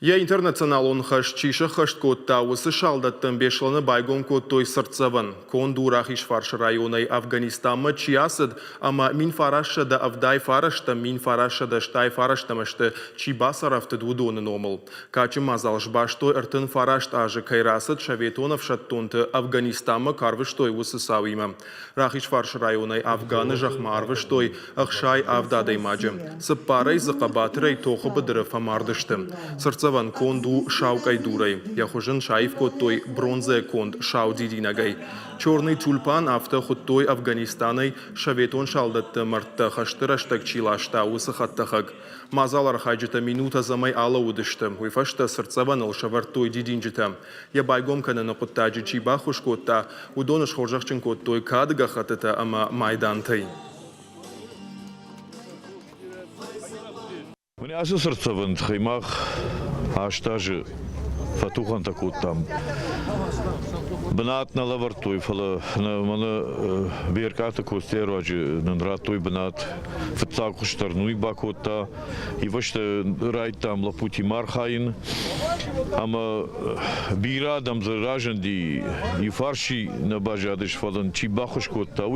Я интернационалон хаш чиша хаш котта усы шалдаттан бешланы байгон коттой сырцаван. Кондурах иш фарш районай Афганистама чиясыд, ама мин фарашша да авдай фарашта, мин фарашша да штай фараштамашты чибасарафты двудоны номал. Качы мазалш баштой артын фарашт ажы кайрасыд шаветонов шаттонты Афганистама карвыштой усы савима. Рах иш фарш районай Афганы жахмарвыштой ахшай авдадай маджы. Сыппарай зақабатырай тохы быдыры фамардышты. Сырцаван конду шаукай дурай. Яхужын шаив коттой бронзе конд шау дидинагай. Черный тюльпан авто хуттой Афганистанай шаветон шалдатты мартта хаштыраштак чилашта усахаттахак. Мазалар хаджита минута замай ала удышты. Уйфашта сырцаван алшавартой дидинджита. Я байгом канана коттаджи чиба хушкотта. Удоныш хоржахчин коттой кадга хатата ама майдантай. Мне асысырцавын хаймах аштажы фатухан такут там. Бнат на лавартой фала на мана берката костероджи нандратой бнат фцаку штарнуй бакота и вашта райт там лапути мархайн ама бирадам заражен ди и фарши на бажадыш фалан чибахушкота.